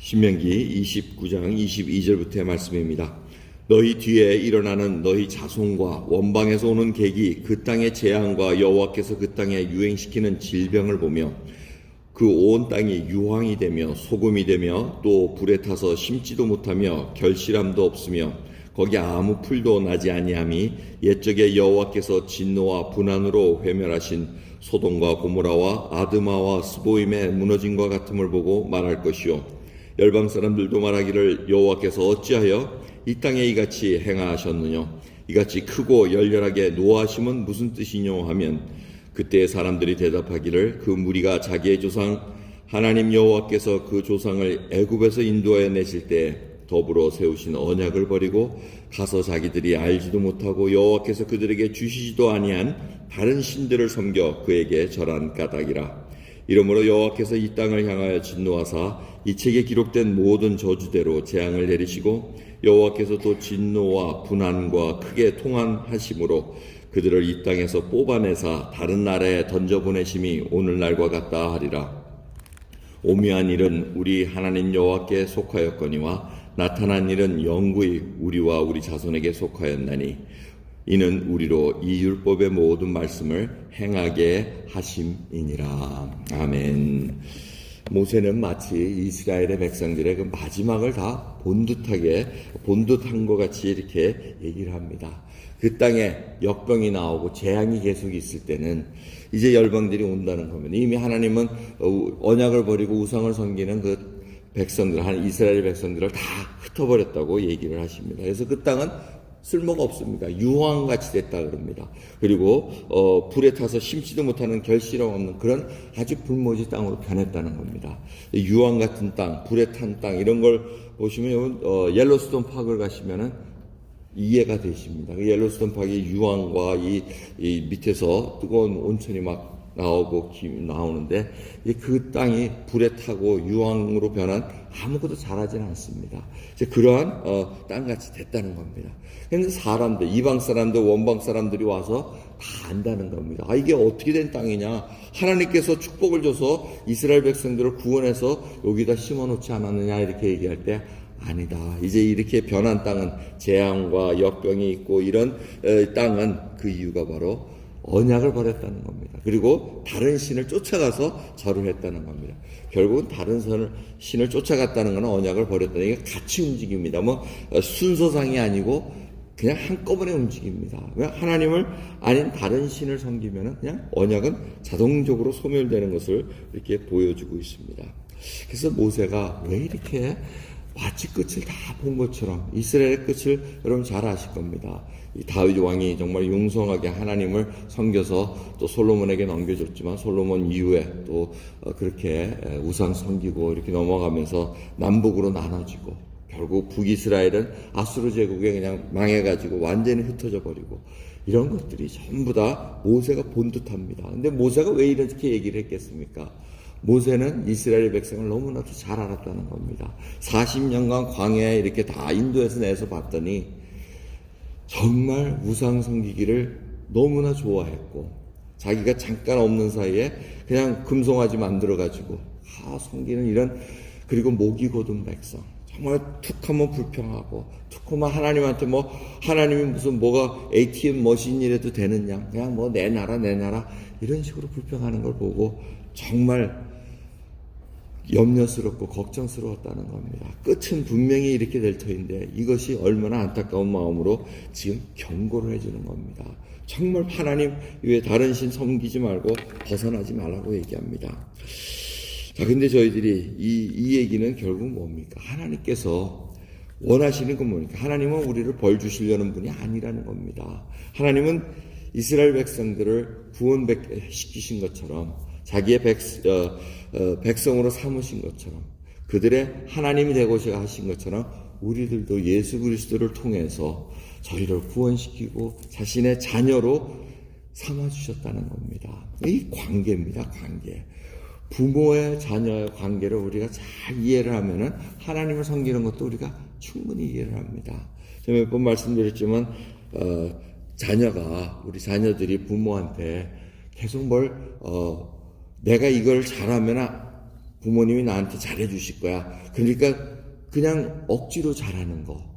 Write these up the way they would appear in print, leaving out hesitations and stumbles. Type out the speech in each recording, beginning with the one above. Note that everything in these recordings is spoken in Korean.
신명기 29장 22절부터의 말씀입니다. 너희 뒤에 일어나는 너희 자손과 원방에서 오는 객이 그 땅의 재앙과 여호와께서 그 땅에 유행시키는 질병을 보며 그 온 땅이 유황이 되며 소금이 되며 또 불에 타서 심지도 못하며 결실함도 없으며 거기 아무 풀도 나지 아니함이 옛적에 여호와께서 진노와 분한으로 회멸하신 소돔과 고모라와 아드마와 스보임의 무너짐과 같음을 보고 말할 것이요 열방 사람들도 말하기를 여호와께서 어찌하여 이 땅에 이같이 행하셨느냐 이같이 크고 열렬하게 노하심은 무슨 뜻이뇨 하면 그때 사람들이 대답하기를 그 무리가 자기의 조상 하나님 여호와께서 그 조상을 애굽에서 인도하여 내실 때 더불어 세우신 언약을 버리고 가서 자기들이 알지도 못하고 여호와께서 그들에게 주시지도 아니한 다른 신들을 섬겨 그에게 절한 까닭이라. 이러므로 여호와께서 이 땅을 향하여 진노하사 이 책에 기록된 모든 저주대로 재앙을 내리시고 여호와께서 또 진노와 분한과 크게 통한하심으로 그들을 이 땅에서 뽑아내사 다른 나라에 던져보내심이 오늘날과 같다 하리라. 오묘한 일은 우리 하나님 여호와께 속하였거니와 나타난 일은 영구히 우리와 우리 자손에게 속하였나니 이는 우리로 이 율법의 모든 말씀을 행하게 하심이니라. 아멘. 모세는 마치 이스라엘의 백성들의 그 마지막을 다 본듯한 것 같이 이렇게 얘기를 합니다. 그 땅에 역병이 나오고 재앙이 계속 있을 때는 이제 열방들이 온다는 겁니다. 이미 하나님은 언약을 버리고 우상을 섬기는 그 백성들, 이스라엘 백성들을 다 흩어버렸다고 얘기를 하십니다. 그래서 그 땅은 쓸모가 없습니다. 유황같이 됐다 그럽니다. 그리고 불에 타서 심지도 못하는 결실함 없는 그런 아주 불모지 땅으로 변했다는 겁니다. 유황 같은 땅, 불에 탄 땅 이런 걸 보시면 옐로스톤 파크를 가시면은 이해가 되십니다. 옐로스톤 파크의 유황과 이 밑에서 뜨거운 온천이 막 나오고 나오는데 그 땅이 불에 타고 유황으로 변한 아무것도 자라지는 않습니다. 이제 그러한 땅같이 됐다는 겁니다. 그런데 사람들, 이방 사람들, 원방 사람들이 와서 다 안다는 겁니다. 이게 어떻게 된 땅이냐? 하나님께서 축복을 줘서 이스라엘 백성들을 구원해서 여기다 심어놓지 않았느냐 이렇게 얘기할 때 아니다. 이제 이렇게 변한 땅은 재앙과 역병이 있고 이런 땅은 그 이유가 바로 언약을 버렸다는 겁니다. 그리고 다른 신을 쫓아가서 절을 했다는 겁니다. 결국은 다른 신을 쫓아갔다는 것은 언약을 버렸다는 게 같이 움직입니다. 순서상이 아니고 그냥 한꺼번에 움직입니다. 하나님을 아닌 다른 신을 섬기면 그냥 언약은 자동적으로 소멸되는 것을 이렇게 보여주고 있습니다. 그래서 모세가 왜 이렇게 마치 끝을 다 본 것처럼 이스라엘의 끝을 여러분 잘 아실 겁니다. 이 다윗 왕이 정말 용성하게 하나님을 섬겨서 또 솔로몬에게 넘겨줬지만 솔로몬 이후에 또 그렇게 우상 섬기고 이렇게 넘어가면서 남북으로 나눠지고 결국 북이스라엘은 아수르 제국에 그냥 망해가지고 완전히 흩어져 버리고 이런 것들이 전부 다 모세가 본 듯합니다. 근데 모세가 왜 이렇게 얘기를 했겠습니까? 모세는 이스라엘 백성을 너무나도 잘 알았다는 겁니다. 40년간 광야에 이렇게 다 인도에서 내서 봤더니 정말 우상 섬기기를 너무나 좋아했고 자기가 잠깐 없는 사이에 그냥 금송아지 만들어가지고 섬기는 이런 그리고 목이 곧은 백성 정말 툭하면 불평하고 툭하면 하나님한테 하나님이 무슨 뭐가 ATM 머신이라도 되느냐 그냥 내 나라 이런 식으로 불평하는 걸 보고 정말 염려스럽고 걱정스러웠다는 겁니다. 끝은 분명히 이렇게 될 터인데 이것이 얼마나 안타까운 마음으로 지금 경고를 해주는 겁니다. 정말 하나님 외에 다른 신 섬기지 말고 벗어나지 말라고 얘기합니다. 자, 근데 저희들이 이 얘기는 결국 뭡니까? 하나님께서 원하시는 건 뭡니까? 하나님은 우리를 벌 주시려는 분이 아니라는 겁니다. 하나님은 이스라엘 백성들을 구원시키신 것처럼 자기의 백성으로 삼으신 것처럼 그들의 하나님이 되고 하신 것처럼 우리들도 예수 그리스도를 통해서 저희를 구원시키고 자신의 자녀로 삼아주셨다는 겁니다. 이 관계입니다. 관계. 부모의 자녀의 관계를 우리가 잘 이해를 하면은 하나님을 섬기는 것도 우리가 충분히 이해를 합니다. 제가 몇 번 말씀드렸지만 우리 자녀들이 부모한테 계속 내가 이걸 잘하면 부모님이 나한테 잘해 주실 거야. 그러니까 그냥 억지로 잘하는 거.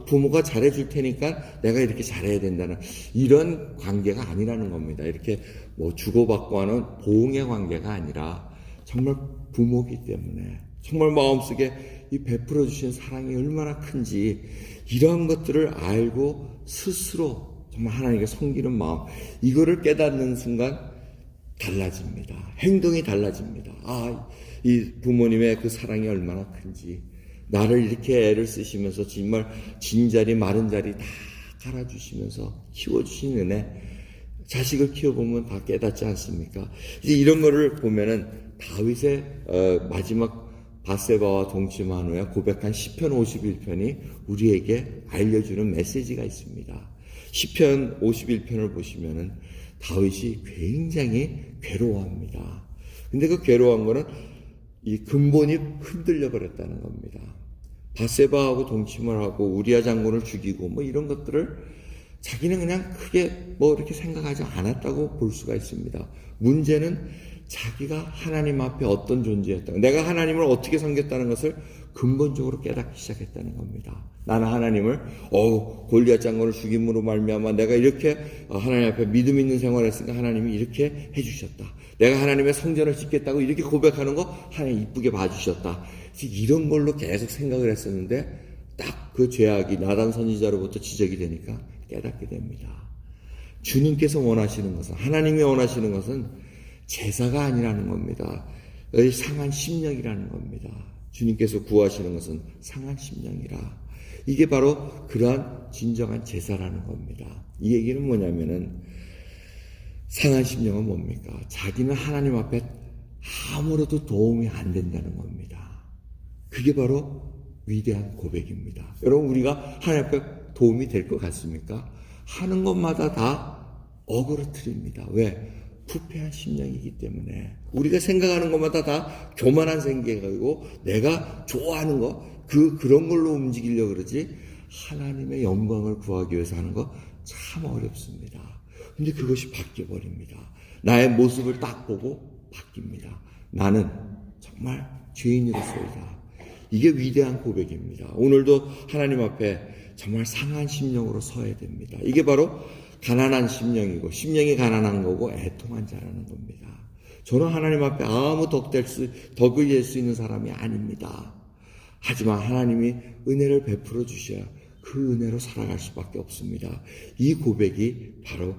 부모가 잘해 줄 테니까 내가 이렇게 잘해야 된다는 이런 관계가 아니라는 겁니다. 이렇게 뭐 주고받고 하는 보응의 관계가 아니라 정말 부모기 때문에 정말 마음속에 이 베풀어 주신 사랑이 얼마나 큰지 이러한 것들을 알고 스스로 정말 하나님께 섬기는 마음, 이거를 깨닫는 순간 달라집니다. 행동이 달라집니다. 이 부모님의 그 사랑이 얼마나 큰지, 나를 이렇게 애를 쓰시면서 정말 진자리 마른 자리 다 갈아주시면서 키워주신 은혜, 자식을 키워보면 다 깨닫지 않습니까? 이제 이런 거를 보면은 다윗의 마지막 바세바와 동침한 후에 고백한 시편 51편이 우리에게 알려주는 메시지가 있습니다. 시편 51편을 보시면은 다윗이 굉장히 괴로워합니다. 근데 그 괴로워한 거는 이 근본이 흔들려 버렸다는 겁니다. 바세바하고 동침을 하고 우리아 장군을 죽이고 뭐 이런 것들을 자기는 그냥 크게 뭐 이렇게 생각하지 않았다고 볼 수가 있습니다. 문제는 자기가 하나님 앞에 어떤 존재였다, 내가 하나님을 어떻게 섬겼다는 것을 근본적으로 깨닫기 시작했다는 겁니다. 나는 하나님을 골리앗 장군을 죽임으로 말미암아 내가 이렇게 하나님 앞에 믿음 있는 생활을 했으니까 하나님이 이렇게 해주셨다. 내가 하나님의 성전을 짓겠다고 이렇게 고백하는 거 하나님 이쁘게 봐주셨다. 이런 걸로 계속 생각을 했었는데 딱 그 죄악이 나단 선지자로부터 지적이 되니까 깨닫게 됩니다. 주님께서 원하시는 것은, 하나님이 원하시는 것은 제사가 아니라는 겁니다. 상한 심령이라는 겁니다. 주님께서 구하시는 것은 상한 심령이라. 이게 바로 그러한 진정한 제사라는 겁니다. 이 얘기는 뭐냐면은 상한 심령은 뭡니까? 자기는 하나님 앞에 아무래도 도움이 안 된다는 겁니다. 그게 바로 위대한 고백입니다. 여러분, 우리가 하나님 앞에 도움이 될 것 같습니까? 하는 것마다 다 어그러뜨립니다. 왜? 부패한 심령이기 때문에. 우리가 생각하는 것마다 다 교만한 생각이고 내가 좋아하는 거 그런 걸로 움직이려고 그러지 하나님의 영광을 구하기 위해서 하는 거 참 어렵습니다. 근데 그것이 바뀌어버립니다. 나의 모습을 딱 보고 바뀝니다. 나는 정말 죄인으로서이다. 이게 위대한 고백입니다. 오늘도 하나님 앞에 정말 상한 심령으로 서야 됩니다. 이게 바로 가난한 심령이고, 심령이 가난한 거고 애통한 자라는 겁니다. 저는 하나님 앞에 아무 덕을 낼 수 있는 사람이 아닙니다. 하지만 하나님이 은혜를 베풀어 주셔야 그 은혜로 살아갈 수밖에 없습니다. 이 고백이 바로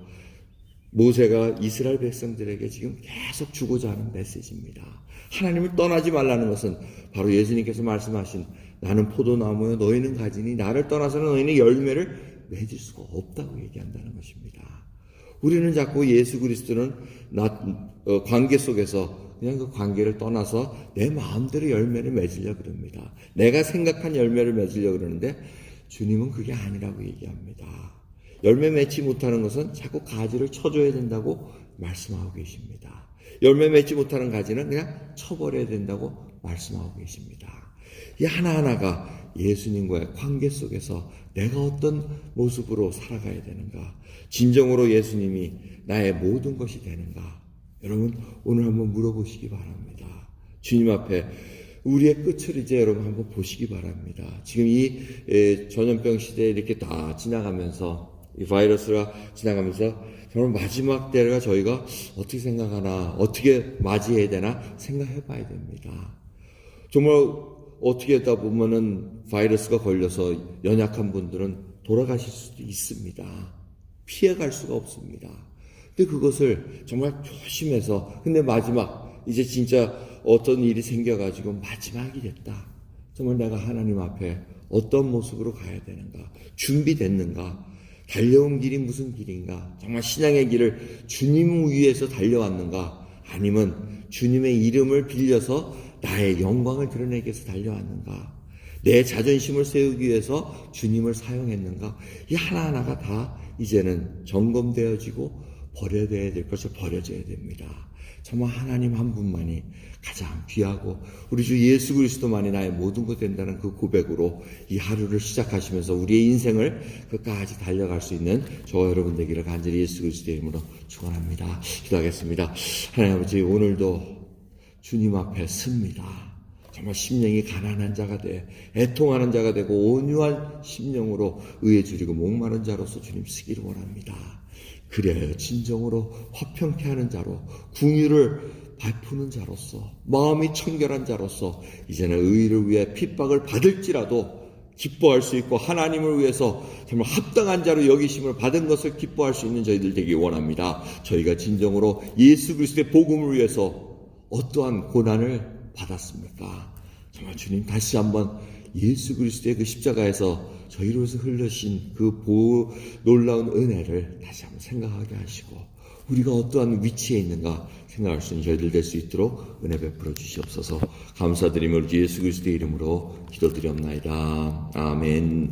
모세가 이스라엘 백성들에게 지금 계속 주고자 하는 메시지입니다. 하나님을 떠나지 말라는 것은 바로 예수님께서 말씀하신 나는 포도나무여 너희는 가지니 나를 떠나서는 너희는 열매를 맺을 수가 없다고 얘기한다는 것입니다. 우리는 자꾸 예수 그리스도는 관계 속에서 그냥 그 관계를 떠나서 내 마음대로 열매를 맺으려고 그럽니다. 내가 생각한 열매를 맺으려고 그러는데 주님은 그게 아니라고 얘기합니다. 열매 맺지 못하는 것은 자꾸 가지를 쳐줘야 된다고 말씀하고 계십니다. 열매 맺지 못하는 가지는 그냥 쳐버려야 된다고 말씀하고 계십니다. 이 하나하나가 예수님과의 관계 속에서 내가 어떤 모습으로 살아가야 되는가, 진정으로 예수님이 나의 모든 것이 되는가, 여러분 오늘 한번 물어보시기 바랍니다. 주님 앞에 우리의 끝을 이제 여러분 한번 보시기 바랍니다. 지금 이 전염병 시대에 이렇게 다 지나가면서, 이 바이러스가 지나가면서 정말 마지막 때가 저희가 어떻게 생각하나, 어떻게 맞이해야 되나 생각해 봐야 됩니다. 정말 어떻게 하다 보면은 바이러스가 걸려서 연약한 분들은 돌아가실 수도 있습니다. 피해갈 수가 없습니다. 근데 그것을 정말 조심해서, 근데 마지막 이제 진짜 어떤 일이 생겨가지고 마지막이 됐다. 정말 내가 하나님 앞에 어떤 모습으로 가야 되는가, 준비됐는가, 달려온 길이 무슨 길인가, 정말 신앙의 길을 주님 위해서 달려왔는가, 아니면 주님의 이름을 빌려서 나의 영광을 드러내기 위해서 달려왔는가, 내 자존심을 세우기 위해서 주님을 사용했는가, 이 하나하나가 다 이제는 점검되어지고 버려야 될 것을 버려져야 됩니다. 정말 하나님 한 분만이 가장 귀하고 우리 주 예수 그리스도만이 나의 모든 것 된다는 그 고백으로 이 하루를 시작하시면서 우리의 인생을 끝까지 달려갈 수 있는 저와 여러분 되기를 간절히 예수 그리스도의 이름으로 축원합니다. 기도하겠습니다. 하나님 아버지, 오늘도 주님 앞에 씁니다. 정말 심령이 가난한 자가 돼 애통하는 자가 되고 온유한 심령으로 의에 줄이고 목마른 자로서 주님 쓰기를 원합니다. 그래야 진정으로 화평케 하는 자로 궁유를 베푸는 자로서 마음이 청결한 자로서 이제는 의를 위해 핍박을 받을지라도 기뻐할 수 있고 하나님을 위해서 정말 합당한 자로 여기심을 받은 것을 기뻐할 수 있는 저희들 되기 원합니다. 저희가 진정으로 예수 그리스도의 복음을 위해서 어떠한 고난을 받았습니까? 정말 주님 다시 한번 예수 그리스도의 그 십자가에서 저희를 위해서 흘리신 그 놀라운 은혜를 다시 한번 생각하게 하시고 우리가 어떠한 위치에 있는가 생각할 수 있는 저희들 될 수 있도록 은혜 베풀어 주시옵소서. 감사드리며 우리 예수 그리스도의 이름으로 기도드리옵나이다. 아멘.